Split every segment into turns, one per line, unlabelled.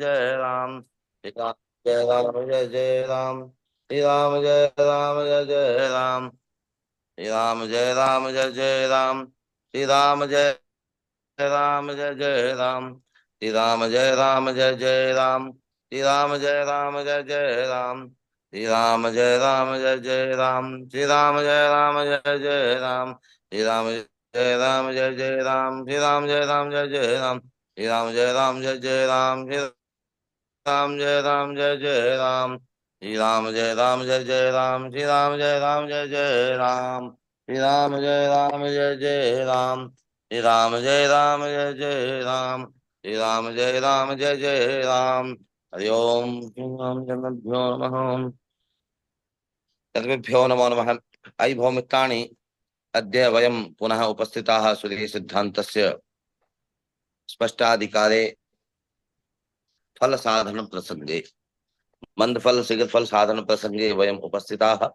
जय राम। श्री राम जय राम जय जय राम। श्री राम जय राम जय जय राम। श्री राम जय राम जय जय राम। श्री राम जय राम जय जय राम। श्री राम जय राम जय जय राम। श्री राम जय राम जय जय राम। श्री राम जय राम जय जय राम। श्री राम जय राम जय जय राम। श्री राम जय राम जय जय राम। श्री राम जय राम जय जय राम। श्री राम जय राम जय जय राम। श्री राम जय राम जय जय राम। श्री राम जय राम जय जय राम। श्री राम जय राम जय जय राम। श्री राम जय राम जय जय राम। श्री राम जय राम जय जय राम। श्री राम जय राम जय जय राम। हरि ओम श्री राम जन्मभ्यो नमः। सर्वेभ्यो नमो नमः। अयि भौमित्राणि अद्य वयं पुनः उपस्थिताः सुधीर सिद्धान्तस्य स्पष्टाधिकारे फल साधन प्रसंगे मंदफल शीघ्रफल साधन प्रसंगे वयम् उपस्थिताः।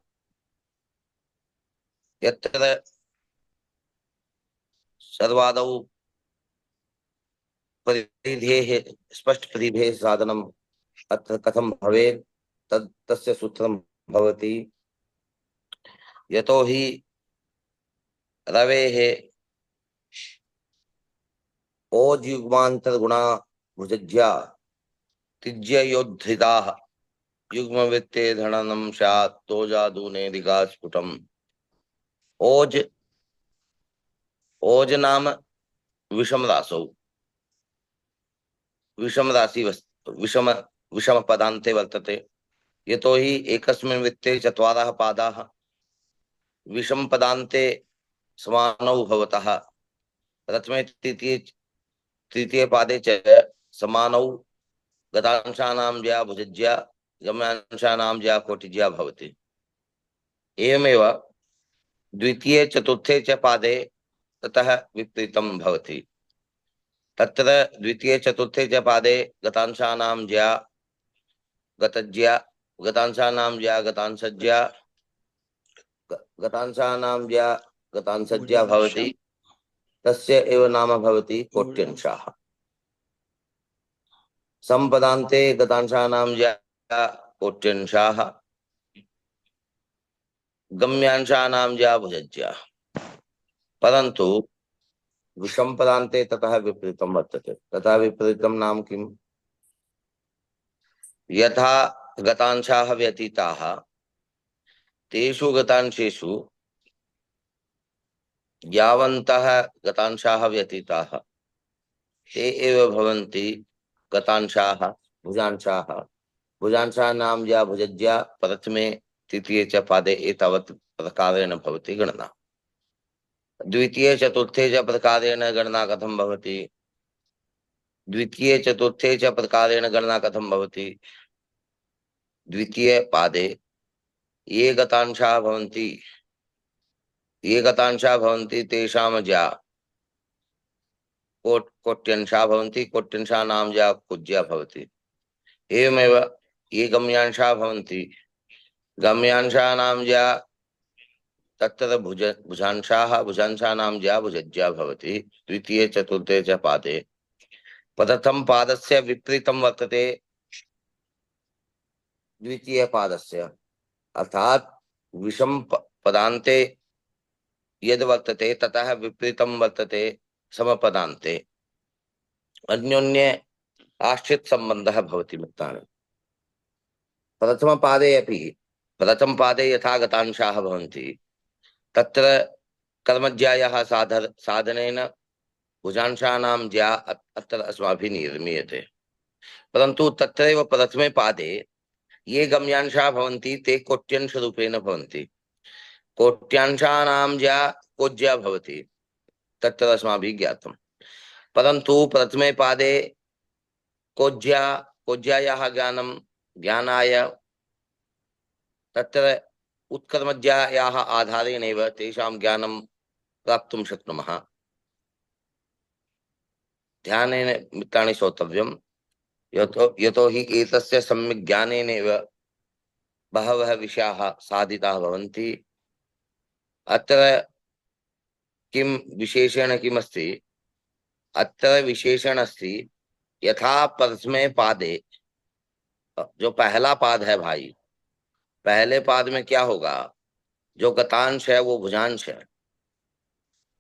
यत्र सर्वादौ परिधेः स्पष्ट परिधेः साधनम् अत्र कथं भवेत् तस्य सूत्रं भवति। यतो हि रवेः ओज् युग्मान्तर गुणा भुजज्या तिज्ययोद्धृताः युग्मवृत्ते धननं स्यात् तोजादूने दिगा स्फुटम्। ओज ओज नाम विषम रासौ विषम राशि विषम विषम पदान्ते वर्तते। यतो हि एकस्मिन् वृत्ते चत्वारः पादाः विषम पदान्ते समानौ भवतः प्रथमे तृतीये पादे च समानौ गतांशानां ज्या भुजज्या गम्यांशानां ज्या कोटिज्या भवति। एवमेव द्वितीये चतुर्थे च पादे ततः विपरीतं भवति। तत्र द्वितीये चतुर्थे च पादे गतांशानां ज्या गतज्या गतांशानां ज्या गतांशज्या गतांशानां ज्या गतांशज्या भवति। तस्य एव नाम भवति कोट्यंशाः। संपदान्ते गतांशानां ज्या कोट्यंशाः गम्यांशानां ज्या भुजज्या। परन्तु विषम पदान्ते ततः विपरीतं वर्तते। तथा विपरीतं नाम किम्? यथा गतांशाः व्यतीताः तेषु गतांशेषु यावन्तः गतांशाः व्यतीताः ते एव भवन्ति गतांशाः भुजांशाः। भुजांशानां या भुजज्या प्रथमे तृतीये च पादे एतावत् प्रकारेण भवति गणना। द्वितीये चतुर्थे च प्रकारेण गणना कथं भवति? द्वितीये चतुर्थे च प्रकारेण गणना कथं भवति? द्वितीये पादे ये गतांशाः भवन्ति तेषां ज्या कोट्यंशाः भवन्ति। कोट्यंशानां ज्या कुज्या भवति। एवमेव ये गम्यांशाः भवन्ति गम्यांशानां ज्या तत्र भुजांशानां ज्या भुजज्या भवति। द्वितीये चतुर्थे च पादे प्रथम पादस्य विपरीतं वर्तते द्वितीय पादस्य, अर्थात विषम पदान्ते यद् वर्तते ततः विपरीतं वर्तते समपदान्ते। अन्योन्य आश्रित संबंधः भवति मित्राणि। प्रथम पादे यथा गतांशाः भवन्ति तत्र कर्मज्यायाः साधनेन भुजांशानां ज्या अत्र अस्माभिः निर्मीयते। परन्तु तत्रैव प्रथमे पादे ये गम्यांशाः भवन्ति ते कोट्यंशरूपेण भवन्ति। कोट्यांशानां ज्या कोज्या भवति तत्र अस्माभिः ज्ञातम्। परन्तु प्रथमे पादे कोज्यायाः ज्ञानाय तत्र उत्कर्मज्यायाः आधारेणैव तेषां ज्ञानं प्राप्तुं शक्नुमः। ध्यानेन मित्राणि श्रोतव्यम्। यतो हि एतस्य सम्यक् ज्ञानेनैव बहवः विषयाः साधिताः भवन्ति। अत्र किं विशेषेण किमस्ति? अत्र विशेषण अस्ति यथा प्रथमे पादे, जो पहला पाद है भाई, पहले पाद में क्या होगा? जो गतांश है वो भुजांश है,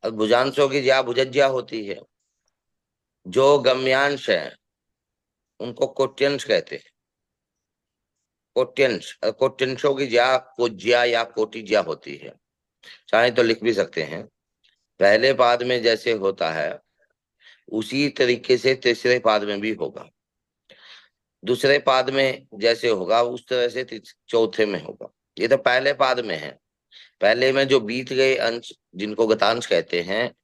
और भुजांशों की ज्या भुजज्या होती है। जो गम्यांश है उनको कोट्यंश कहते हैं। कोट्यंश, कोट्यंशों की ज्या कोज्या या कोटिज्या होती है। चाहे तो लिख भी सकते हैं, पहले पाद में जैसे होता है उसी तरीके से तीसरे पाद में भी होगा, दूसरे पाद में जैसे होगा उस तरह से चौथे में होगा। ये तो पहले पाद में है। पहले में जो बीत गए अंश जिनको गतांश कहते हैं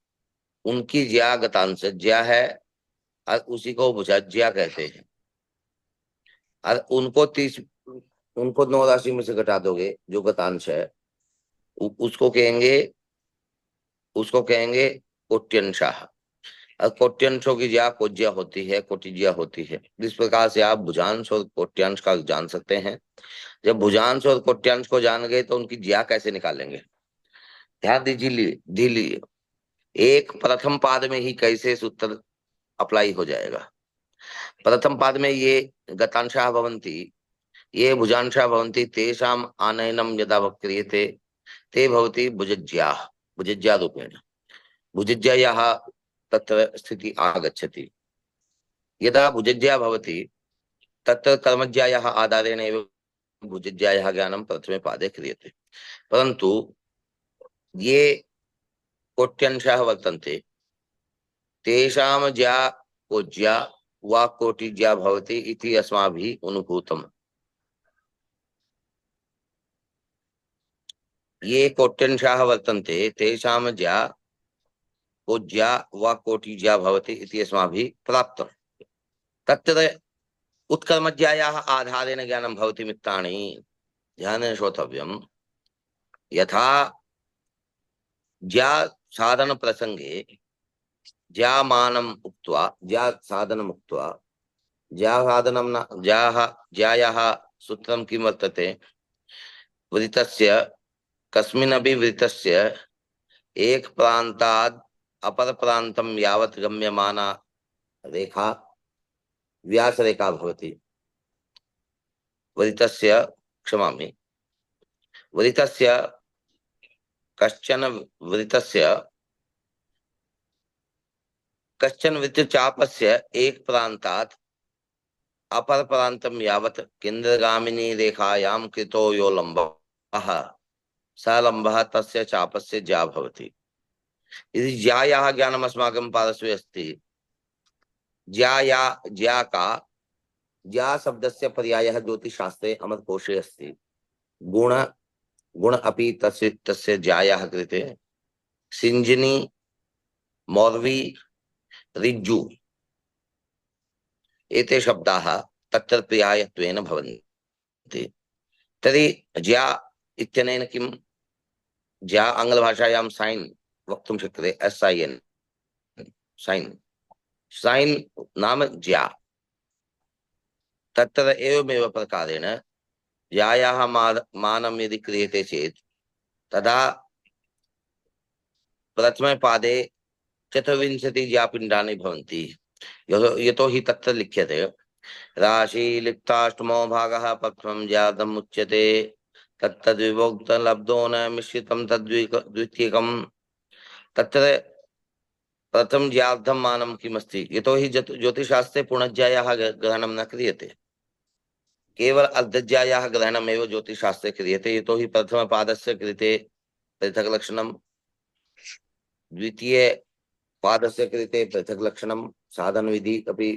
उनकी ज्या गतांश ज्या है, और उसी को भुजज्या कहते हैं। और उनको 9 राशि में से घटा दोगे जो गतांश है, उसको कहेंगे, कोट्यंशाह। और कोट्यंशों की ज्या कोज्या होती है, कोटिज्या होती है। इस प्रकार से आप भुजांश और कोट्यांश का जान सकते हैं। जब भुजांश और कोट्यांश को जान गए तो उनकी ज्या कैसे निकालेंगे, ध्यान दीजिए। एक प्रथम पाद में ही कैसे सूत्र अप्लाई हो जाएगा। प्रथम पाद में ये गतांशाः भवन्ति, ये भुजांशाः भवन्ति, तेषाम् आनयनं यदा क्रियते ते भवति भुजज्याः, भुजज्या रूपेण भुजज्यायाः तत्र स्थिति आगच्छति। यदा भुजज्या भवति तत्र कर्मज्यायाः आधारेण एव भुजज्यायाः ज्ञानं प्रथमे पादे क्रियते। परन्तु ये कोट्यंशाः वर्तन्ते, तेषां ज्या कोज्या वा कोटिज्या भवति इति अस्माभिः अनुभूतम्। ये कोट्यंशाः वर्तन्ते तेषां ज्या कोज्या वा कोटिज्या भवति इति अस्माभिः प्राप्तम्। तत्र उत्कर्मज्यायाः आधारेण ज्ञानं भवति मित्राणि, ध्यानेन श्रोतव्यम्। यथा ज्या साधन प्रसंगे ज्यामानम् उक्त्वा, ज्या साधनम् उक्त्वा, ज्या साधनं न ज्यायाः सूत्रं किं वर्तते? वृत्तस्य कस्मिन्नपि वृत्तस्य एक प्रान्तात् अपर प्रान्तं यावत् गम्यमाना रेखा व्यासरेखा भवति। वृत्तस्य, क्षमामि, वृत्तस्य कश्चन वृत्तस्य कश्चन वृत्तचापस्य एक प्रान्तात् अपर प्रान्तं यावत् केन्द्रगामिनी रेखायां कृतो यो लम्बः स लम्बः तस्य चापस्य ज्या भवति। यदि ज्यायाः ज्ञानम् अस्माकं पार्श्वे अस्ति, ज्या शब्दस्य पर्यायः ज्योतिषशास्त्रे अमरकोशे अस्ति। गुण अपि तस्य ज्यायाः कृते सिंजनी, मौर्वी, ऋज्जु एते शब्दाः तत्र पर्यायत्वेन भवन्ति। तर्हि ज्या इत्यनेन किं? ज्या आङ्ग्लभाषायां साइन वक्तुं शक्यते, SIN, साइन नाम ज्या। तत्र एवमेव प्रकारेण ज्यायाः मानं यदि क्रियते चेत् तदा प्रथमे पादे 24 ज्यापिण्डानि भवन्ति। यतो हि तत्र लिख्यते राशिलिप्ताष्टमो भागः प्रथमं ज्यातम् उच्यते तत्तद्विभोक्तलब्धो न मिश्रितं तद्द्वितीयकम्। तत्र प्रथम ज्यार्धं मानं किमस्ति? यतो हि ज्योतिषशास्त्रे पूर्णज्यायाः ग्रहणं न क्रियते, केवल अर्धज्यायाः ग्रहणमेव ज्योतिषशास्त्रे क्रियते। यतो हि प्रथमपादस्य कृते पृथक् लक्षणं, द्वितीय पादस्य कृते पृथक् लक्षणं, साधनविधि अपि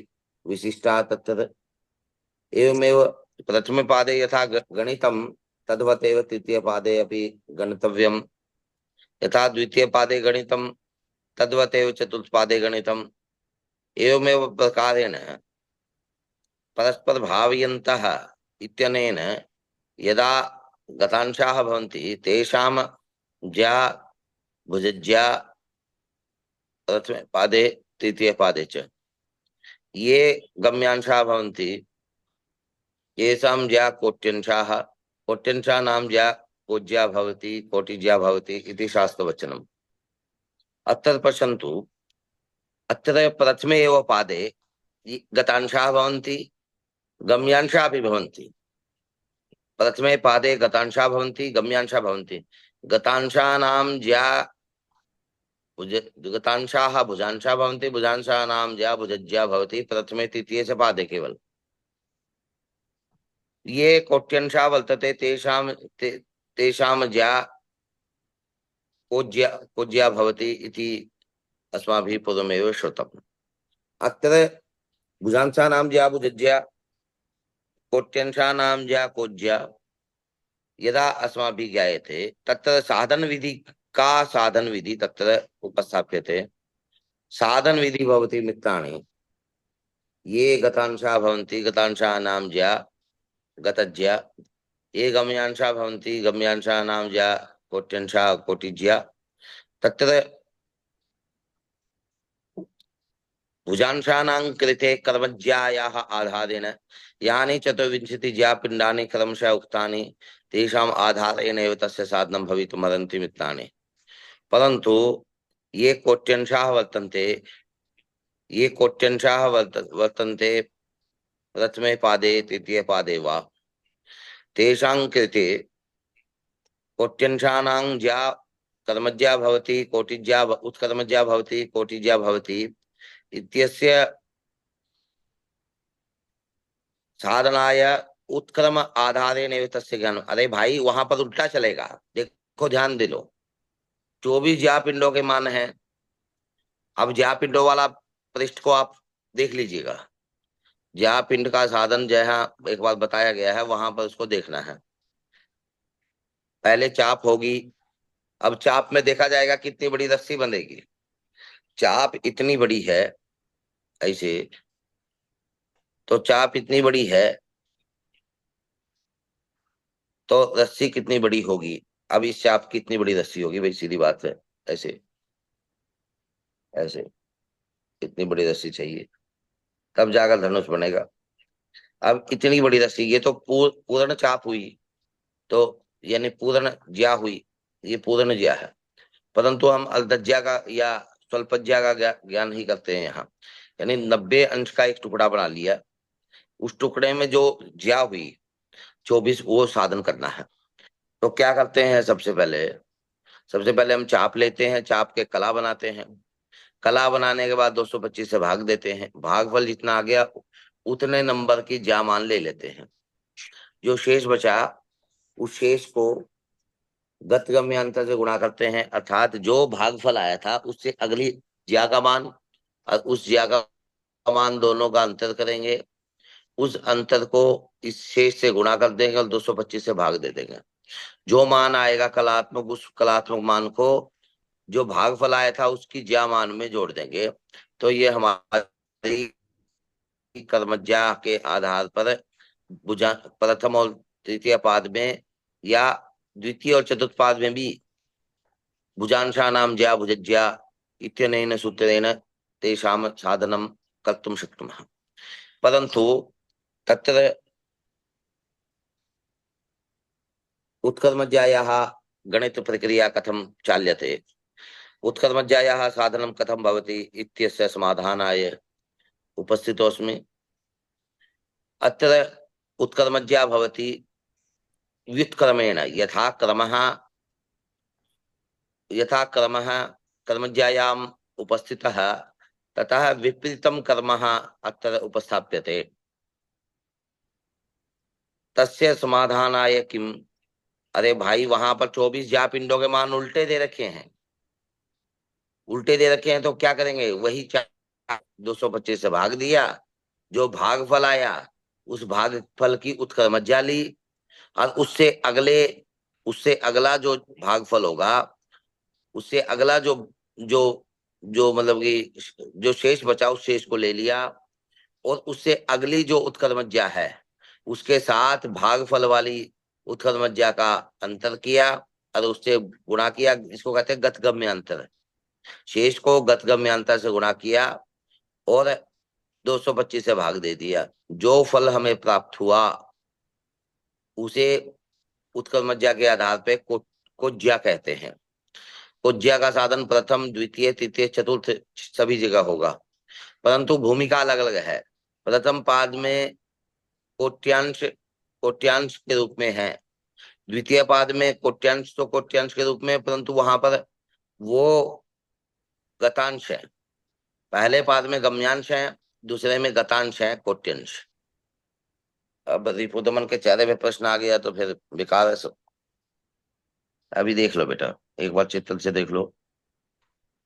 विशिष्टा तत्र। एवमेव प्रथमे पादे यथा गणितं तद्वदेव तृतीय पादे अपि गणितव्यम्। यथा द्वितीय पादे गणितं तद्वदेव चतुर्थ पादे गणितम्। एवमेव प्रकारेण परस्पर भावयन्तः इत्यनेन यदा गतांशाः भवन्ति तेषां ज्या भुजज्या प्रथमे पादे तृतीय पादे च ये गम्यांशाः भवन्ति येषां ज्या कोट्यंशाः, कोट्यंशानां ज्या कोज्या भवति, कोटिज्या भवति इति शास्त्रवचनम्। अत्र पश्यन्तु, अत्र प्रथमे एव पादे गतांशाः भवन्ति, गम्यांशाः अपि भवन्ति। प्रथमे पादे गतांशाः भवन्ति, गम्यांशाः भवन्ति। गतांशानां ज्या गतांशाः भुजांशाः भवन्ति, भुजांशानां ज्या भुजज्या भवति। प्रथमे तृतीये च पादे केवल ये कोट्यंशा वर्तते तेषां ज्या कोज्या भवति इति अस्माभिः पूर्वमेव श्रुतम्। अत्र भुजांशानां ज्या भुजज्या, कोट्यंशानां ज्या कोज्या यदा अस्माभिः ज्ञायते तत्र साधन विधि का साधन विधि तत्र उपस्थाप्यते। साधन विधि भवति मित्राणि, ये गतांशा भवन्ति गतांशानां ज्या गतज्या, ये गम्यांशा भवन्ति गम्यांशानां ज्या कोट्यंशा कोटिज्या। तत्र भुजांशानां कृते कर्मज्यायाः आधारेण यानि चतुर्विंशतिज्या पिण्डानि क्रमशः उक्तानि तेषाम् आधारेण एव तस्य साधनं भवितुमर्हन्ति मित्राणि। परन्तु ये कोट्यंशाः वर्तन्ते, ये कोट्यंशाः वर्तन्ते प्रथमे पादे तृतीये पादे वा, तेषां कृते कोट्यंशानां ज्या कर्मज्या भवति, कोटिज्या उत्कर्मज्या भवति, कोटिज्या भवति इत्यस्य साधनाय उत्क्रम आधारेण एव तस्य ज्ञान। अरे भाई वहां पर उल्टा चलेगा, देखो ध्यान दे लो। 24 ज्या पिंडों के मान है। अब ज्या पिंडों वाला पृष्ठ को आप देख लीजिएगा। ज्या पिंड का साधन जहाँ एक बार बताया गया है वहां पर उसको देखना है। पहले चाप होगी। अब चाप में देखा जाएगा कितनी बड़ी रस्सी बंधेगी। चाप इतनी बड़ी है ऐसे, तो चाप इतनी बड़ी है तो रस्सी कितनी बड़ी होगी। अब इस चाप की इतनी बड़ी रस्सी होगी भाई, सीधी बात है। ऐसे ऐसे इतनी बड़ी रस्सी चाहिए तब जाकर धनुष बनेगा। अब इतनी बड़ी रस्सी, ये तो पूर्ण चाप हुई, तो यानी पूर्ण ज्या हुई, ये पूर्ण ज्या है। परंतु हम अर्धज्या का या स्वल्पज्या का ज्ञान ही करते हैं यहाँ। यानी 90 अंश का एक टुकड़ा बना लिया, उस टुकड़े में जो ज्या हुई 24 वो साधन करना है। तो क्या करते हैं, सबसे पहले हम चाप लेते हैं, चाप के कला बनाते हैं। कला बनाने के बाद 225 से भाग देते हैं। भागफल जितना आ गया उतने नंबर की ज्या मान ले लेते हैं। जो शेष बचा उस शेष को गतगम्यांतर से गुणा करते हैं, अर्थात जो भागफल आया था उससे अगली ज्या का मान और उस ज्या का मान दोनों का अंतर करेंगे। उस अंतर को इस शेष से गुणा कर देंगे और 225 से भाग दे देंगे। जो मान आएगा कलात्मक, उस कलात्मक मान को जो भागफल आया था उसकी ज्या मान में जोड़ देंगे। तो ये हमारी कर्मज्या के आधार पर भुजा प्रथम और तृतीय पाद में या द्वितीय और चतुर्थ पाद में भी भुजांशानां ज्या भुजज्या इत्यनेन सूत्रेण तेषां साधनं कर्तुं शक्नुमः। परन्तु तत्र उत्कर्मज्यायाः गणित प्रक्रिया कथं चाल्यते, उत्कर्मज्यायाः साधनं कथं भवति इत्यस्य समाधानाय उपस्थितोऽस्मि। अत्र उत्कर्मज्या भवति व्युत्क्रमेण यथा क्रमः कर्मज्यायाम् उपस्थितः ततः विपरीतं कर्म अत्र उपस्थाप्यते। तस्य समाधानाय किम। अरे भाई वहां पर 24 ज्या पिंडों के मान उल्टे दे रखे हैं, उल्टे दे रखे हैं तो क्या करेंगे, वही 225 से भाग दिया। जो भागफल आया उस भागफल की उत्कर्मज्या ली और उससे अगला जो भागफल होगा उससे अगला जो जो जो मतलब कि जो शेष बचा उस शेष को ले लिया और उससे अगली जो उत्कर्मज्या है उसके साथ भागफल वाली उत्कर्मज्या का अंतर किया और उससे गुणा किया। इसको कहते हैं गतगम्य अंतर। शेष को गतगम्य अंतर से गुणा किया और 225 से भाग दे दिया। जो फल हमें प्राप्त हुआ उसे उत्कर्मज्या के आधार पे कोज्या कहते हैं। कोज्या का साधन प्रथम द्वितीय तृतीय चतुर्थ सभी जगह होगा, परंतु भूमिका अलग अलग है। प्रथम पाद में कोट्यांश कोट्यांश के रूप में है, द्वितीय पाद में कोट्यांश तो कोट्यांश के रूप में, परंतु वहां पर वो गतांश है। पहले पाद में गम्यांश है, दूसरे में गतांश है, कोट्यांश। अब रिपुदमन के चेहरे पे प्रश्न आ गया तो फिर बेकार है सब। अभी देख लो बेटा, एक बार चित्र से देख लो,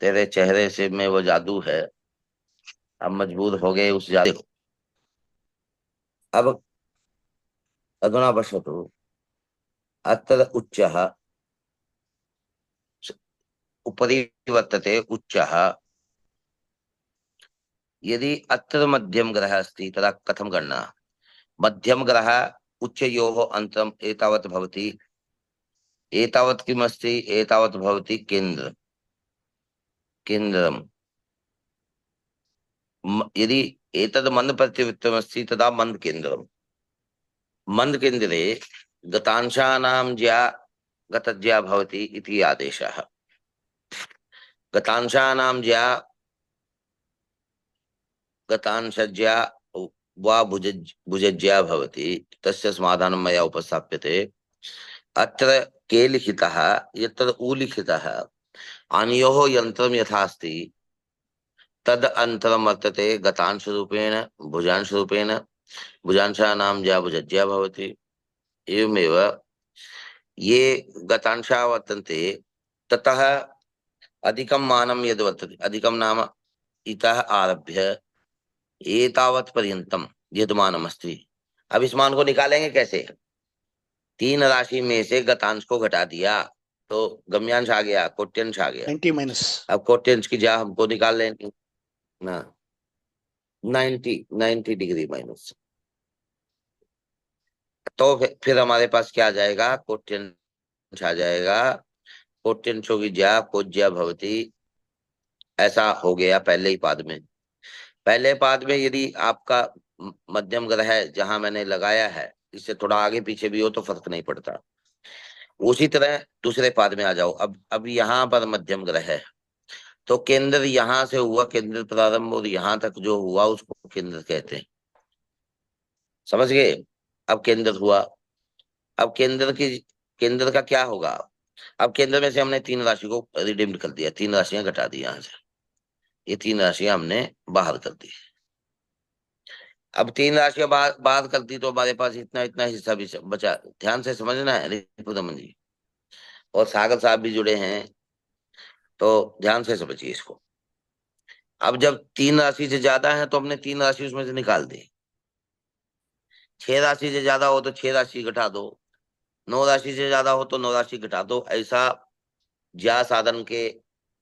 तेरे चेहरे से में वो जादू है। अब मजबूर हो गए उस जादू। अब अधुना पश्यतु, अत्र उच्चः उपरि वर्तते उच्चः। यदि अत्र मध्यम ग्रह अस्ति तदा कथं गणना? मध्यम ग्रह उच्चयोः अन्तरम् एतावत् भवति। एतावत् किमस्ति? एतावत् भवति केन्द्रम्। यदि एतद् मन्द प्रतिवृत्तमस्ति तदा मन्द केन्द्रम्। मन्द केन्द्रे गतांशानां ज्या गतज्या भवति इति आदेशः। गतांशानां ज्या गतांशज्या वा भुजज्या भवति, तस्य समाधानं मया उपस्थाप्यते। अत्र के लिखितः, यत्र उ लिखितः, अनयोः यन्त्रं यथा अस्ति तद अन्तरं वर्तते गतांश रूपेण भुजांश रूपेण। भुजांशानां ज्या भुजज्या भवति। एवमेव ये गतांशा वर्तन्ते, ततः अधिकं मानं यद् वर्तते, अधिकं नाम इतः आरभ्य एतावत् पर्यन्तम यद् मानम् अस्ति। अब इस मान को निकालेंगे कैसे? तीन राशि में से गतांश को घटा दिया तो गम्यांश आ गया, कोट्यांश आ गया।
90 माइनस।
अब कोट्यांश की जा हमको निकाल लेंगे ना, 90 डिग्री माइनस। तो फिर हमारे पास क्या आ जाएगा? कोट्यांश आ जाएगा। कोट्यांशों की ज्या कोज्या भवति। ऐसा हो गया पहले ही पाद में। पहले पाद में यदि आपका मध्यम ग्रह है जहां मैंने लगाया है, इससे थोड़ा आगे पीछे भी हो तो फर्क नहीं पड़ता। उसी तरह दूसरे पाद में आ जाओ। अब यहाँ पर मध्यम ग्रह है तो केंद्र यहां से हुआ, केंद्र प्रारंभ, और यहां तक जो हुआ उसको केंद्र कहते हैं। समझ गए? अब केंद्र हुआ। अब केंद्र का क्या होगा? अब केंद्र में से हमने तीन राशि को रिडीम्ड कर दिया, तीन राशियां घटा दी यहां से। ये तीन राशियां हमने बाहर कर दी। अब तीन राशियां बाहर कर दी तो हमारे पास इतना इतना हिस्सा भी बचा। ध्यान से समझना है रिपुदमन जी, और सागर साहब भी जुड़े हैं तो ध्यान से समझिए इसको। अब जब तीन राशि से ज्यादा है तो हमने तीन राशि उसमें से निकाल दी। छह राशि से ज्यादा हो तो छह राशि घटा दो, नौ राशि से ज्यादा हो तो नौ राशि घटा दो। ऐसा ज्या साधन के,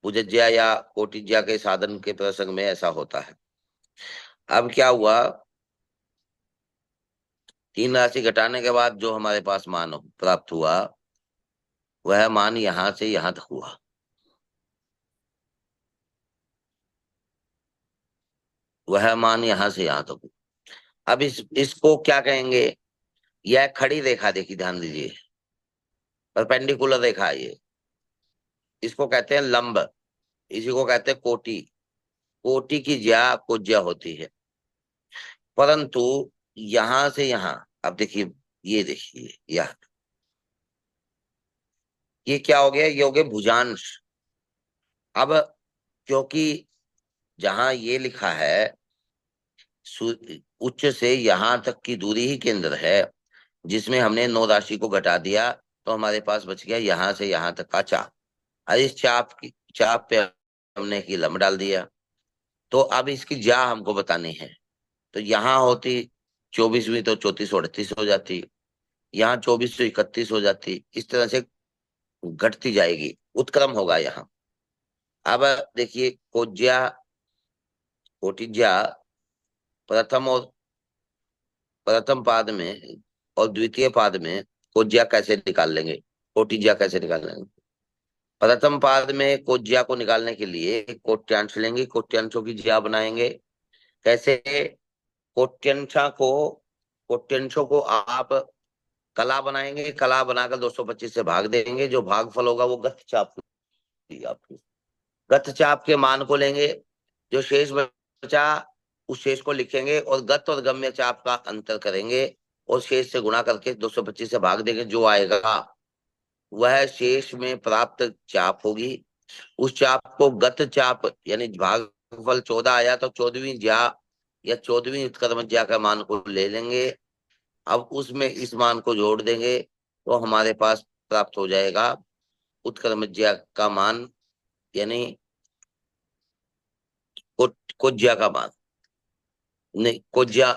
भुजज्या या कोटिज्या के साधन के प्रसंग में ऐसा होता है। अब क्या हुआ? तीन राशि घटाने के बाद जो हमारे पास मान प्राप्त हुआ वह मान यहां से यहां तक हुआ। वह मान यहां से यहां तक हुआ। अब इसको क्या कहेंगे? यह खड़ी रेखा देखी, ध्यान दीजिए, परपेंडिकुलर रेखा है ये। इसको कहते हैं लंब, इसी को कहते हैं कोटि। कोटि की ज्या कोज्या होती है। परंतु यहां से यहां, अब देखिए, ये देखिए यह, ये क्या हो गया? ये हो गया भुजांश। अब क्योंकि जहां ये लिखा है उच्च से यहां तक की दूरी ही केंद्र है, जिसमें हमने नौ राशि को घटा दिया, तो हमारे पास बच गया यहां से यहां तक का चाप। और इस चाप पे हमने की लंब डाल दिया। तो अब इसकी ज्या हमको बतानी है। तो यहाँ होती 24वीं तो 3438 हो जाती, यहाँ 24 तो 31 हो जाती। इस तरह से घटती जाएगी, उत्क्रम होगा यहाँ। अब देखिए, कोज्या कोटिज्या प्रथम पाद में और द्वितीय पाद में कोज्या कैसे निकाल लेंगे, कोटिज्या कैसे निकाल लेंगे? प्रथम पाद में कोज्या को निकालने के लिए कोट्यांश लेंगे, कोट्यांशों की ज्या बनाएंगे। कैसे? कोट्यांशा को कोट्यांशों को आप कला बनाएंगे, कला बनाकर 225 से भाग देंगे। जो भागफल होगा वो गत चाप होगी आपकी। गत चाप के मान को लेंगे, जो शेष बचा उस शेष को लिखेंगे और गत और गम्य चाप का अंतर करेंगे और शेष से गुणा करके 225 से भाग देंगे। जो आएगा वह शेष में प्राप्त चाप होगी। उस चाप को गत चाप यानी भागफल 14 आया तो 14वीं ज्या या 14वीं उत्क्रमण ज्या का मान को ले लेंगे। अब उसमें इस मान को जोड़ देंगे तो हमारे पास प्राप्त हो जाएगा उत्क्रमण ज्या का मान, यानी कोज्या का मान। नहीं, कोज्या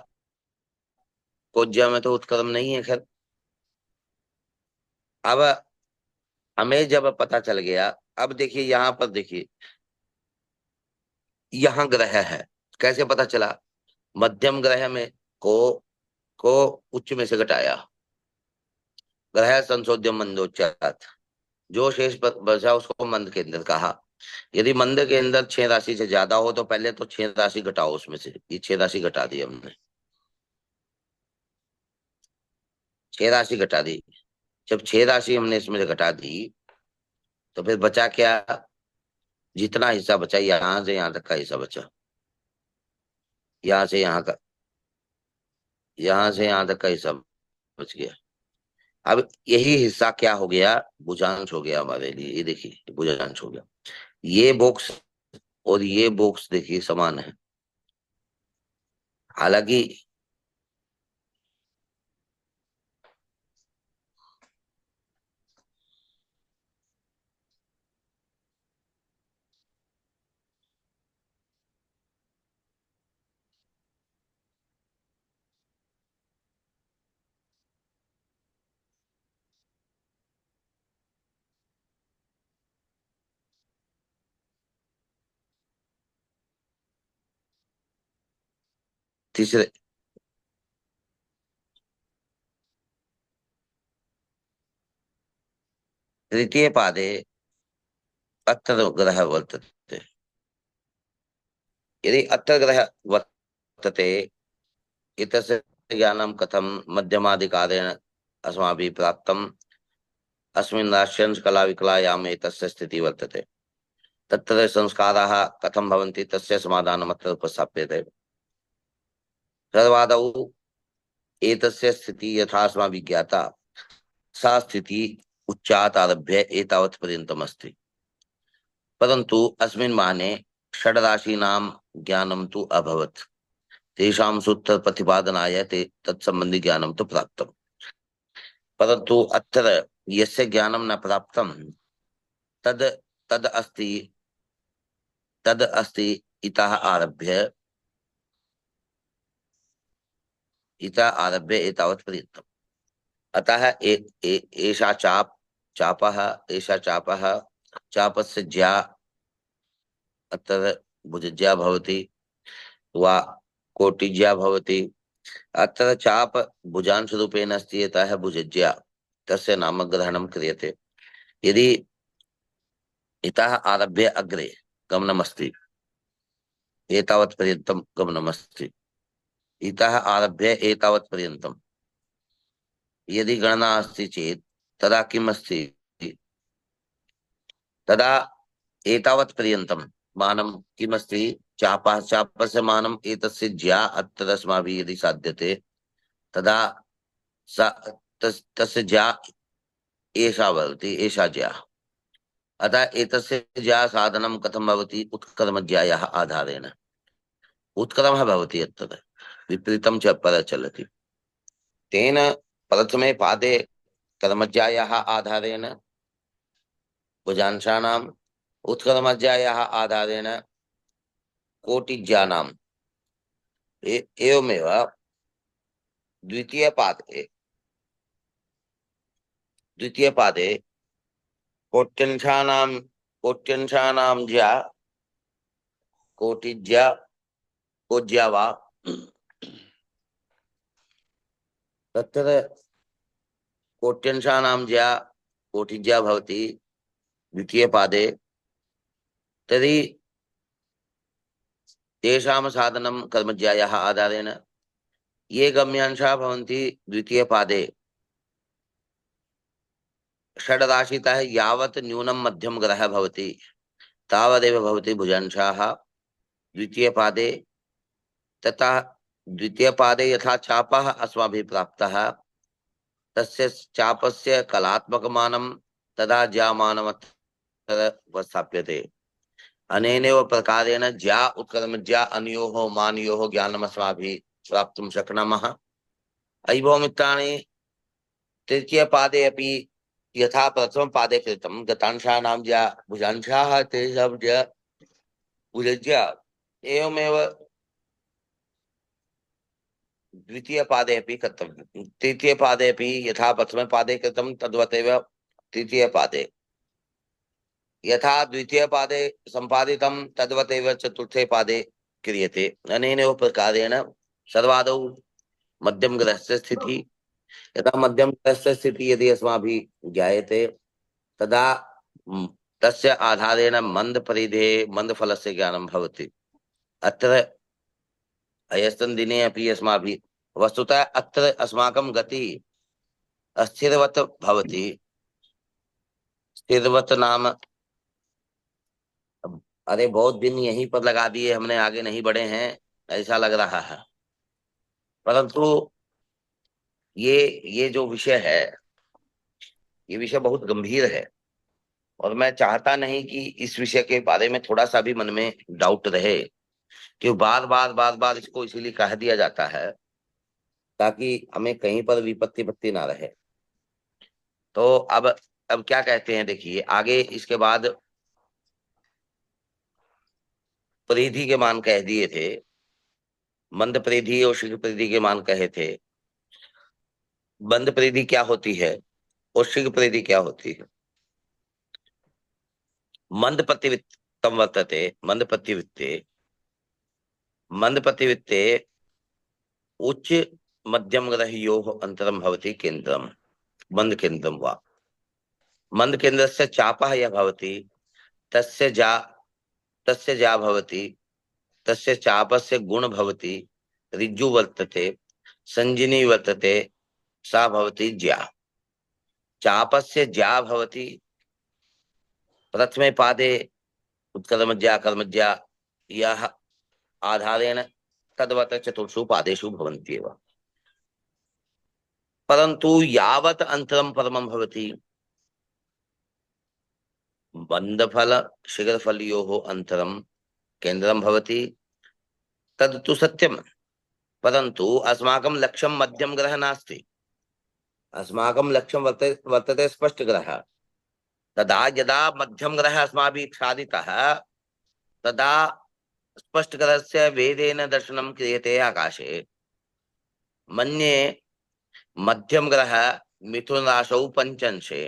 कोज्या में तो उत्क्रम नहीं है। खैर, अब हमें जब पता चल गया, अब देखिए यहाँ पर, देखिए यहाँ ग्रह है, कैसे पता चला? मध्यम ग्रह में को उच्च में से घटाया, ग्रह संशोध्य मंदोच्चार, जो शेष बचा उसको मंद केंद्र कहा। यदि मंद के अंदर 6 राशि से ज्यादा हो तो पहले तो 6 राशि घटाओ उसमें से। ये 6 राशि घटा दी हमने, 6 राशि घटा दी। जब 6 राशि हमने इसमें से घटा दी तो फिर बचा क्या? जितना हिस्सा बचा, यहां से यहां तक का हिस्सा बचा, यहाँ से यहाँ का, यहाँ से यहाँ तक का हिस्सा बच गया। अब यही हिस्सा क्या हो गया? भुजांश हो गया हमारे लिए। ये देखिए भुजांश हो गया। ये बॉक्स और ये बॉक्स देखिए समान है, हालांकि तीसरे तृतीय पादे अत्र ग्रह वर्तते। यदि अत्र ग्रह वर्तते इतस्य ज्ञानं कथं मध्यमाधिकारेण अस्माभिः प्राप्तम्। अस्मिन् राश्यंश कला विकलायाम् एतस्य स्थितिः वर्तते। तत्र संस्काराः कथं भवन्ति तस्य समाधानमत्र उपस्थाप्यते। सर्वादौ एतस्य स्थितिः यथा अस्माभिः ज्ञाता सा स्थितिः उच्चात् आरभ्य एतावत् पर्यन्तम् अस्ति। परन्तु अस्मिन् माने षड्राशीनां ज्ञानं तु अभवत्। तेषां सूत्र प्रतिपादनाय ते तत्सम्बन्धि ज्ञानं तु प्राप्तम्। परन्तु अत्र यस्य ज्ञानं न प्राप्तं तद् तद् अस्ति तद् अस्ति इतः आरभ्य एतावत् पर्यन्तम्। अतः एषा चापः एषा चापः चापस्य ज्या अत्र भुजज्या भवति वा कोटिज्या भवति। अत्र चाप भुजांश रूपेण अस्ति, अतः भुजज्या तस्य नामग्रहणं क्रियते। यदि इतः आरभ्य अग्रे गमनमस्ति, एतावत् पर्यन्तं गमनमस्ति, इतः आरभ्य एतावत् पर्यन्तं यदि गणना अस्ति चेत् तदा किम् अस्ति? तदा एतावत् पर्यन्तं मानं किमस्ति? चापस्य मानम् एतस्य ज्या अत्र अस्माभिः यदि साध्यते तदा सा तस्य ज्या एषा भवति, एषा ज्या। अतः एतस्य ज्या साधनं कथं भवति? उत्क्रमज्यायाः आधारेण। उत्क्रमः भवति अत्र, विपरीतं च परचलति। तेन प्रथमे पादे कर्मज्यायाः आधारेण भुजांशानाम्, उत्क्रमज्यायाः आधारेण कोटिज्यानाम्, एवमेव द्वितीयपादे कोट्यंशानां ज्या कोटिज्या कोज्या वा तत्र कोट्यंशानां ज्या कोटिज्या भवति द्वितीयपादे। तर्हि तेषां साधनं कर्मज्यायाः आधारेण। ये गम्यांशाः भवन्ति द्वितीयपादे षड्राशितः यावत् न्यूनं मध्यम ग्रहः भवति तावदेव भवति भुजांशाः द्वितीयपादे। तथा द्वितीय पादे यथा चापः अस्माभिः प्राप्तः तस्य चापस्य कलात्मकमानं तदा ज्यामानमत्र उपस्थाप्यते। अनेनैव प्रकारेण ज्या उत्कर्मज्या अनयोः मानयोः ज्ञानमस्माभिः प्राप्तुं शक्नुमः। अयि भो मित्राणि, तृतीय पादे अपि यथा प्रथम पादे कृतं गतांशानां ज्या भुजांशाः तेषां ज्या भुजज्या एवमेव द्वितीय पादे अपि कर्तव्यं। तृतीय पादे अपि यथा प्रथम पादे कृतं तद्वदेव तृतीय पादे, यथा द्वितीय पादे संपादितं तद्वदेव चतुर्थे पादे क्रियते। अनेनैव प्रकारेण सर्वादौ मध्यम ग्रहस्य स्थितिः, यथा मध्यम ग्रहस्य स्थितिः यदि अस्माभिः ज्ञायते तदा तस्य आधारेण मंद परिधेः मंदफलस्य ज्ञानं भवति। अत्र अयस्मिन् दिने अपि अस्माभिः वस्तुतः अत्र अस्माकं गतिः अस्थिरवत् भवति। स्थिरवत् नाम अरे बहुत दिन यहीं पर लगा दिए हमने, आगे नहीं बढ़े हैं ऐसा लग रहा है। परंतु ये जो विषय है, ये विषय बहुत गंभीर है और मैं चाहता नहीं कि इस विषय के बारे में थोड़ा सा भी मन में डाउट रहे, कि बार बार इसको इसीलिए कह दिया जाता है ताकि हमें कहीं पर विपत्ति पत्ति ना रहे। तो अब क्या कहते हैं, देखिए आगे इसके बाद परिधि के मान कह दिए थे, मंद परिधि और शीघ्र परिधि के मान कहे थे। मंद परिधि क्या होती है और शीघ्र परिधि क्या होती है? मंद प्रतिवित्तम वर्तते, मंद प्रतिवित्ते, मंद प्रतिवित्ते उच्च मध्यम ग्रहयोः अंतरम भवति केंद्रम, मंद केंद्रम वा मंद केंद्रस्य चापः यः भवति तस्य जा भवति, तस्य चापस्य गुण भवति ऋजु वर्तते, संजिनी वर्तते, सा भवति ज्या। चापस्य ज्या भवति प्रथमे पादे उत्कर्मज्या कर्मज्या यः आधारेण तद्वत् चतुर्षु पादेषु भवन्त्येव। परन्तु यावत् अन्तरं परमं भवति मंदफल शीघ्रफलयोः अन्तरं केन्द्रं भवति तद् सत्यम। परन्तु अस्माकं लक्ष्यं मध्यम ग्रह नास्ति, अस्माकं लक्ष्यं वर्तते स्पष्ट ग्रह। तदा यदा मध्यम ग्रह अस्माभिः साधितः तदा स्पष्ट ग्रहस्य वेदेन दर्शनं क्रियते आकाशे। मन्ये मध्यम ग्रह मिथुन राशौ पंचंशे,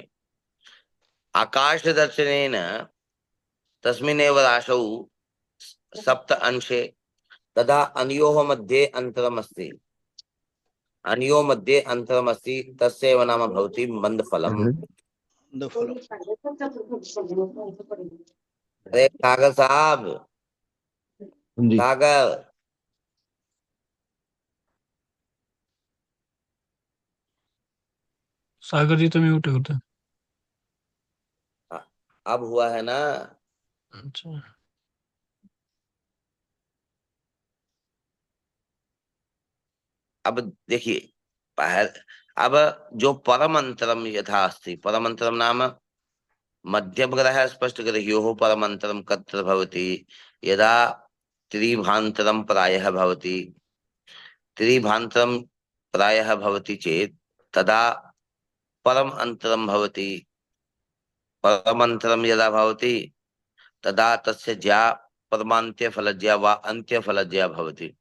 आकाश दर्शनेन तस्मिन्नेव राशौ सप्त अंशे, तदा अनयोः मध्ये अन्तरमस्ति, अनयोः मध्ये अन्तरमस्ति, तस्यैव नाम भवति मंदफलम्। अरे सागर साहब,
जी
सागर,
सागर जी तो म्यूट होता है।
अब हुआ है ना?
अच्छा,
अब देखिए अब जो परम अंतरम यथा अस्ति, परम अंतरम नाम मध्यम ग्रह स्पष्ट ग्रहयोः परम अंतरम कत्र भवति यदा त्रिभान्तरम प्रायः भवति, त्रिभान्तरम प्रायः भवति चेत् तदा परम अंतरम भवति। परम अंतरम यदा भवति तदा तस्य ज्या परमान्त्य फलज्या वा अन्त्य फलज्या भवति।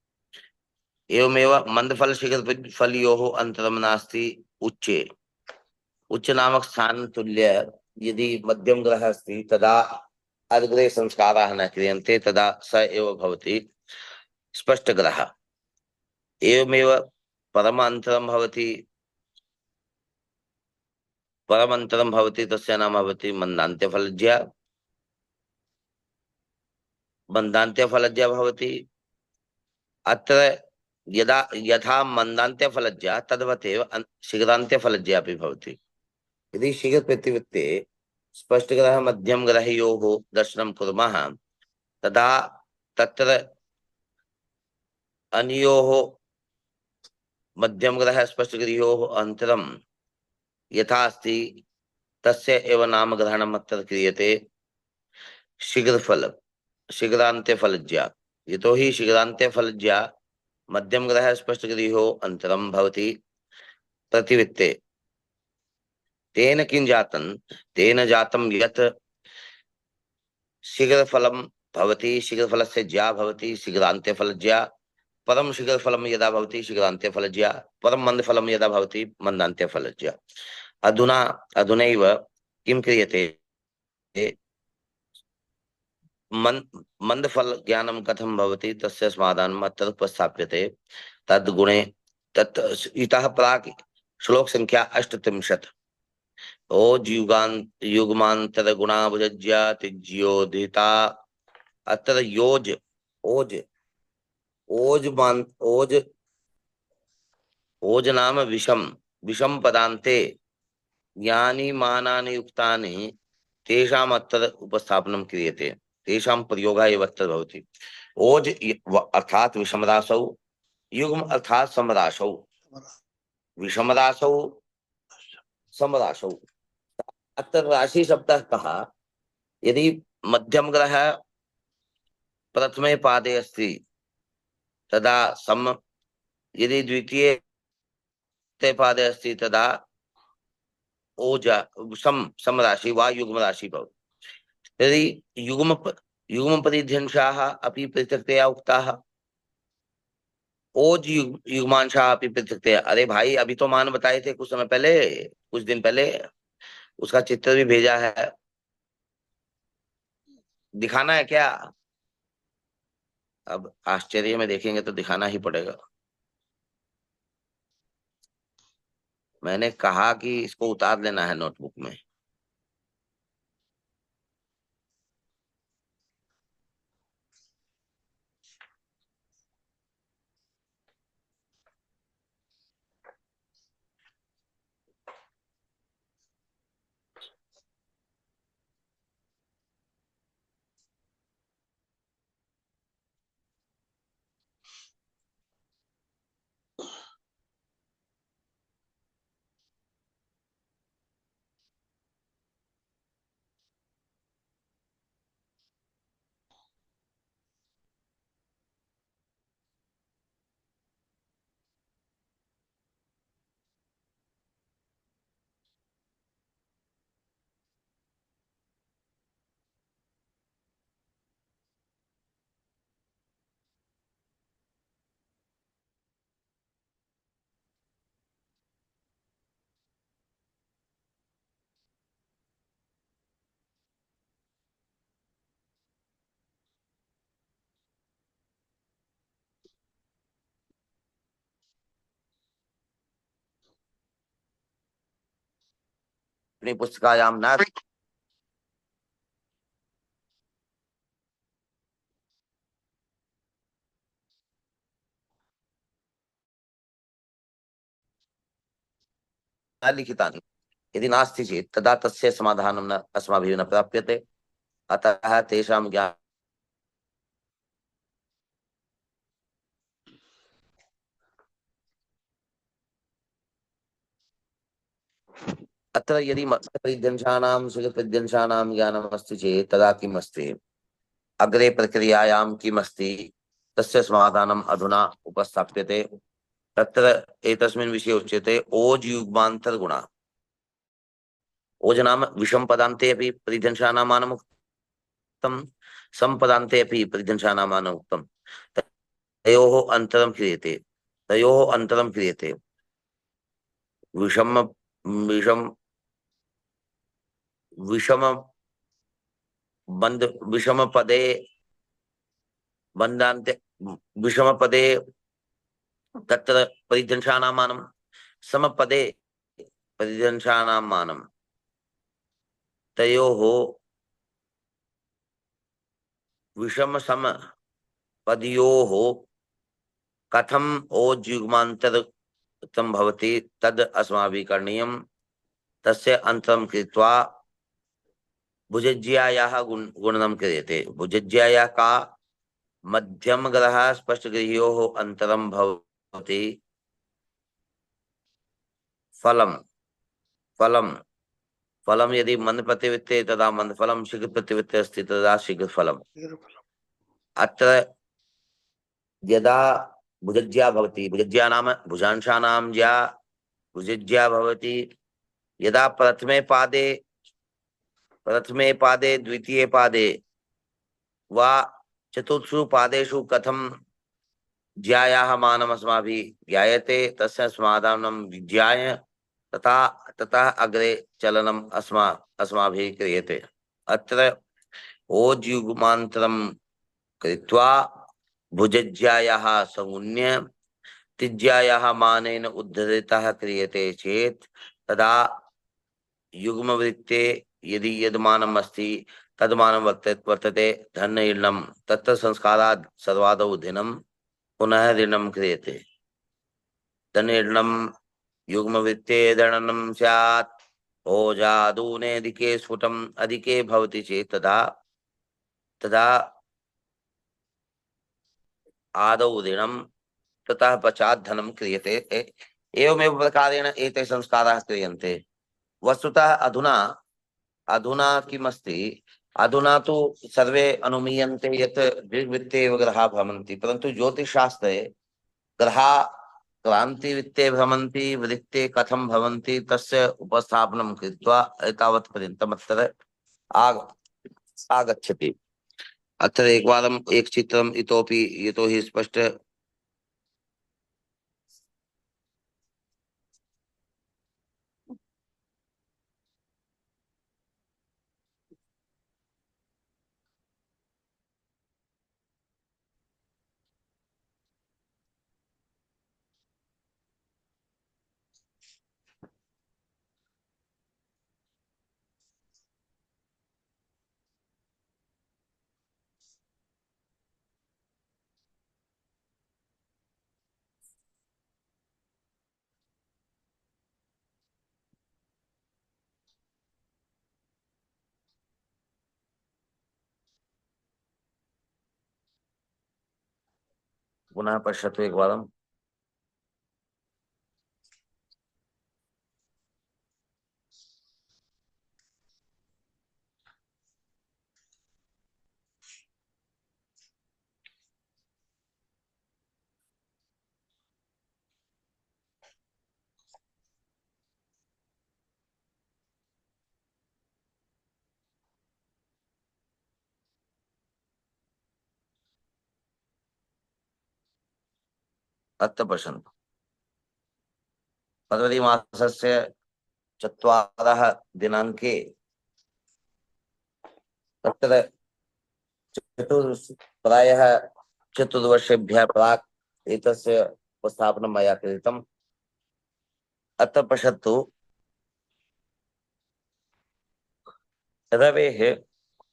एवमेव मंदफल शीघ्र फलयोः अंतरम नास्ति उच्चे, उच्च नामक स्थान तुल्य यदि मध्यम ग्रह अस्ति तदा अग्रे संस्काराः न क्रियन्ते, तदा स एव भवति स्पष्ट ग्रह। एवमेव परमान्तरं भवति, परमन्तरं भवति तस्य नाम भवति मन्दान्त्यफलज्या, मन्दान्त्यफलज्या भवति। अत्र यथा मन्दान्त्यफलज्या तद्वदेव शीघ्रान्त्यफलज्या अपि भवति। यदि शीघ्र प्रतिवृत्ते स्पष्ट ग्रह मध्यम ग्रहयोः दर्शनं कुर्मः तदा तत्र अनयोः मध्यम ग्रह स्पष्ट ग्रहोः अंतरम यथा अस्ति तस्य एव नाम ग्रहणम् अत्र क्रियते शीघ्रफल शीघ्रान्त्यफलज्या यतोहि शीघ्रान्त्यफलज्या मध्यम ग्रह स्पष्ट गृहो अंतरम भवति प्रतिवित्ते तेन किं जातं तेन जातं यत् शीघ्रफलं भवति शीघ्रफलस्य ज्या भवति शीघ्रान्त्यफलज्या परम शीघ्रफलं यदा भवति शीघ्रान्त्यफलज्या परम मंदफलं यदा भवति मंदान्त्यफलज्या अधुना अधुनैव किं क्रियते मंदफल ज्ञानं कथं भवति तस्य समाधानम् अत्र उपस्थाप्यते तद्गुणे तत् इतः प्राक् श्लोक संख्या 38 ओज युग्मांतर गुणावज्या तिज्योदिता अत्र योज ओज ओज मान ओज ओज नाम विषम विषम पदान्ते ज्ञानी मानानि युक्तानि तेषाम् अत्र उपस्थापनं क्रियते तेषां प्रयोगः एव अत्र भवति ओज अर्थात विषमराशौ युग्म अर्थात समराशौ विषमराशौ समराशौ अत्र राशि शब्दः कहा यदि मध्यम ग्रह प्रथमे पादे अस्ति तदा सम यदि द्वितीये पादे अस्ति तदा ओजा सम राशि वा युग्म राशि भवति यदि युग्म परिध्यंशाः अपि पृथक्तया उक्ताः ओज युग्मांशाः अपि पृथक्तया। अरे भाई अभी तो मान बताए थे कुछ समय पहले कुछ दिन पहले उसका चित्र भी भेजा है दिखाना है क्या। अब आश्चर्य में देखेंगे तो दिखाना ही पड़ेगा। मैंने कहा कि इसको उतार लेना है नोटबुक में। अपनी पुस्तकायाम न लिखितानि यदि नास्ति चेत् तदा तस्य समाधानं न अस्माभिः न प्राप्यते। अतः तेषां ज्ञान अत्र यदि परिद्यंशानां सुखपरिद्यंशानां ज्ञानम् अस्ति चेत् तदा किम् अस्ति अग्रे प्रक्रियायां किम् अस्ति तस्य समाधानम् अधुना उपस्थाप्यते। तत्र एतस्मिन् विषये उच्यते ओज युग्मांतर गुणा ओज नाम विषम पदान्ते अपि परिदंशानामानम् उक्तं संपदान्ते अपि परिदंशानामानम् उक्तं तयोः अन्तरं क्रियते तयोः अन्तरं क्रियते विषम विषम विषम बंध विषम पदे बन्धान्ते विषम पदे तत्र परिदंशानामानं समपदे परिदंशानामानं तयोः विषम सम पदयोः कथम ओज युग्मान्तरं भवति तद् अस्माभिः करणीयं। तस्य अन्तरं कृत्वा भुजज्यायाः गुणनं क्रियते। भुजज्यायाः का मध्यम ग्रह स्पष्ट गृह्योः अंतरम भवति फलम फलम फलम यदि मंद प्रतिवित्ते तदा मंद फलम, शीघ्र प्रतिवित्ते अस्ति तदा शीघ्र फलम। अत्र यदा भुजज्या भवति, भुजज्या नाम भुजांशानां ज्या भुजज्या भवति, यदा प्रथमे पादे द्वितीये पादे वा चतुर्षु पादेषु कथम ज्यायाः मानम् अस्माभिः ज्ञायते, तस्य समाधानं विज्ञाय ततः अग्रे चलनम् अस्माभिः क्रियते। अत्र ओज्युग्मान्तरं कृत्वा भुजज्यायाः समुन्य तिज्यायाः मानेन उद्धृतः क्रियते चेत् तदा युग्मवृत्ते यदि यद्मानम् अस्ति तद्मानं वर्तते धन्यर्णं, तत्र संस्कारात् सर्वादौ धिनं पुनः ऋणं क्रियते। धन्यर्णं युग्मवृत्ते दणनं स्यात्, भोजादूनेऽधिके स्फुटम् अधिके भवति चेत् तदा आदौ ऋणं ततः पश्चात् धनं क्रियते। एवमेव प्रकारेण एते संस्काराः क्रियन्ते। वस्तुतः अधुना किमस्ति, अधुना तु सर्वे अनुमीयन्ते यत् द्विवृत्ते एव ग्रहाः भ्रमन्ति, परन्तु ज्योतिषशास्त्रे ग्रहाः क्रान्तिवृत्ते भ्रमन्ति, वृत्ते कथं भवन्ति तस्य उपस्थापनं कृत्वा एतावत् पर्यन्तम् अत्र आगच्छति। अत्र एकवारम् एक चित्रम् इतोपि यतोहि स्पष्ट पुनः पश्यतु एकवारम्। अत्र पश्यन्तु, फरवरी मासस्य 4 दिनाङ्के तत्र प्रायः चतुर्वर्षेभ्यः प्राक् एतस्य उपस्थापनं मया कृतम्। अत्र पश्यतु, रवेः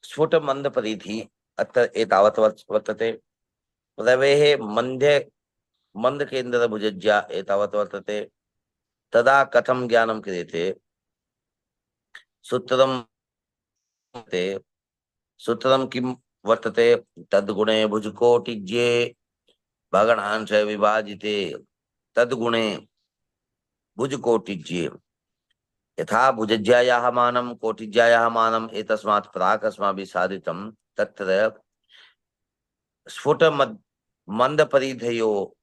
स्फुटमन्दपरिधिः अत्र एतावत् वर्तते। रवेः मन्दकेन्द्रभुजज्या एतावत् वर्तते। तदा कथं ज्ञानं क्रियते? सूत्रं किं वर्तते? तद्गुणे भुजकोटिज्ये भगणांश विभाजिते, तद्गुणे भुजकोटिज्ये यथा भुजज्यायाः मानं कोटिज्यायाः मानम् एतस्मात् प्राक् अस्माभिः साधितं, तत्र स्फुट मन्दपरिधौ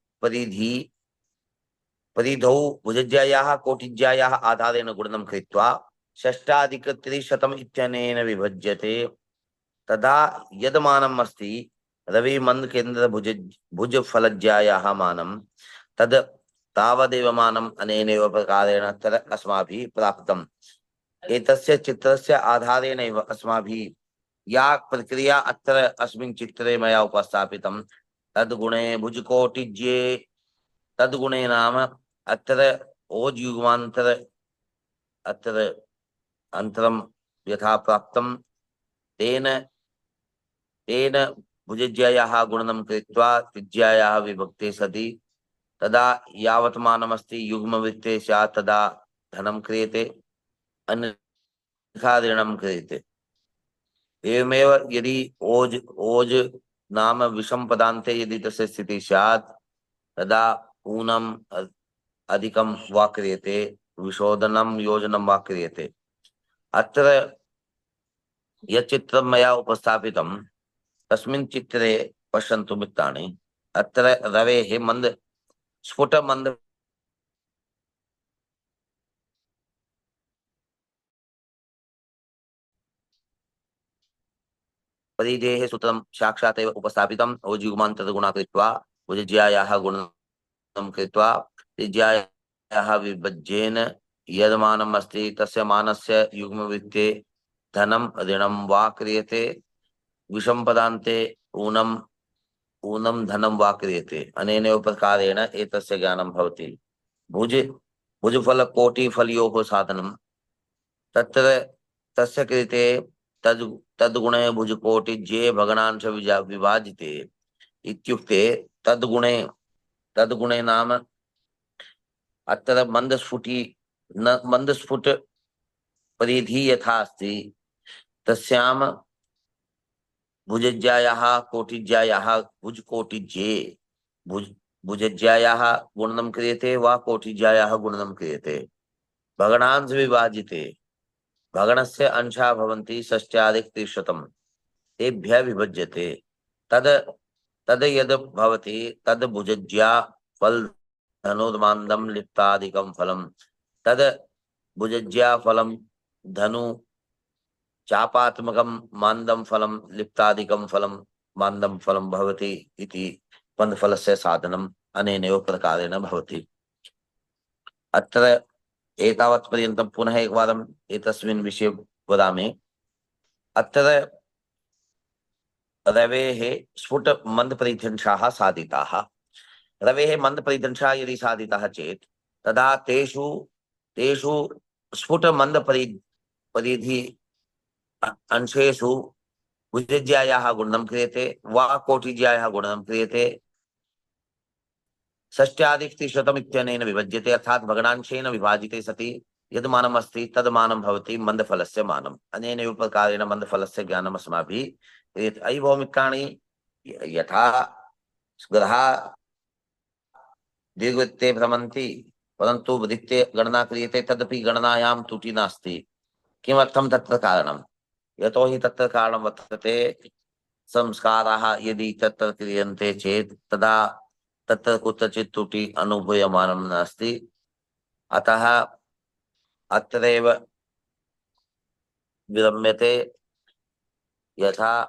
भुजज्यायाः कोटिज्यायाः आधारेण गुणनं कृत्वा 6+300 इत्यनेन विभज्यते। तदा यद्मानम् अस्ति रवि मंद केंद्र भुज फलज्यायाः मानं, तद् तावदेव मानम् अनेनैव प्रकारेण अत्र अस्माभिः प्राप्तम्। एतस्य चित्रस्य आधारेण एव अस्माभिः या प्रक्रिया अत्र अस्मिन् चित्रे मया उपस्थापितं, तद्गुणे भुजकोटिज्ये, तद्गुणे नाम अत्र ओज्युग्मान्तर अत्र अंतरं यथा प्राप्तं, तेन भुजज्यायाः गुणनं कृत्वा तिज्यायाः विभक्ते सति तदा यावत् मानमस्ति युग्मवृत्ते स्यात् तदा धनं क्रियते, अन्यथा ऋणं क्रियते। एवमेव यदि ओज नाम विषम पदान्ते यदि तस्य स्थितिः स्यात् तदा ऊनम् अधिकं वा क्रियते, विशोधनं योजनं वा क्रियते। अत्र यत् चित्रं मया उपस्थापितं तस्मिन् चित्रे पश्यन्तु मित्राणि, अत्र रवेः मन्द स्फुटमन्द परिधेः सूत्रं साक्षात् एव उपस्थापितं। ओजिगुमान्तरगुणा कृत्वा भुजज्यायाः गुणनं कृत्वा त्रिज्यायाः विभज्येन यद्मानम् अस्ति तस्य मानस्य युग्मवृत्ते धनं ऋणं वा क्रियते, विषम पदान्ते ऊनम् ऊनं धनं वा क्रियते। अनेनैव प्रकारेण एतस्य ज्ञानं भवति। भुजफलकोटिफलयोः साधनं तत्र तस्य कृते तद्गुणे भुजकोटिज्ये भगणांश विभाजिते इत्युक्ते तद्गुणे नाम अत्र मन्दस्फुट परिधि यथा अस्ति तस्यां भुजज्यायाः कोटिज्यायाः भुजकोटिज्ये भुजज्यायाः गुणनं क्रियते वा कोटिज्यायाः गुणनं क्रियते। भगणांश विभाजिते भगणस्य अंशा भवन्ति षष्ट्याधिक 300 तेभ्यः विभज्यते। तद यद भवति तद भुजज्या फल धनुर्मान्दं लिप्तादिकं फलं तद भुजज्या फलं धनु चापात्मकं मान्दं फलं लिप्तादिकं फलं मान्दं फलं भवति इति बन्धफलस्य साधनम् अनेनैव प्रकारेण भवति। अत्र एतावत् पर्यन्तं पुनः एकवारम् एतस्मिन् विषये वदामि। अत्र रवेः स्फुट मन्दपरिदंशाः साधिताः। रवेः मन्दपरिदंशाः यदि साधिताः चेत् तदा तेषु स्फुट मन्दपरिधि अंशेषु भुजज्यायाः गुणनं क्रियते वा कोटिज्यायाः गुणनं क्रियते। षष्ट्याधिक 300 इत्यनेन विभज्यते अर्थात् भगणांशेन विभाजिते सति यद् मानम् अस्ति तद् मानं भवति मन्दफलस्य मानम्। अनेनैव प्रकारेण मन्दफलस्य ज्ञानम् अस्माभिः क्रियते। अयि भो मित्राणि, यथा ग्रहा दीर्घवृत्ते भ्रमन्ति परन्तु वृत्ते गणना क्रियते तदपि गणनायां त्रुटिः नास्ति। किमर्थं तत्र कारणं? यतोहि तत्र कारणं वर्तते संस्काराः यदि तत्र क्रियन्ते चेत् तदा तत्र कुत्रचित् त्रुटिः अनुभूयमानं नास्ति। अतः अत्रैव विरम्यते। यथा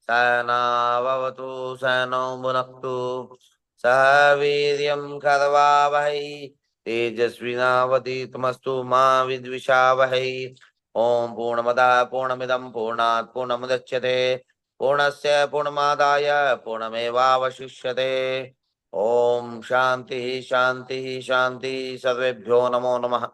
सहनावतु सहनौ भुनक्तु सह वीर्यं करवावहै तेजस्विनावधीतमस्तु मा विद्विषावहै। ओम पूर्णमदः पूर्णमिदं पूर्णात् पूर्णमुदच्यते पूर्णस्य पूर्णमादाय पूर्णमेवावशिष्यते। ओम शांति शांति शांति। सर्वेभ्यो नमो नमः।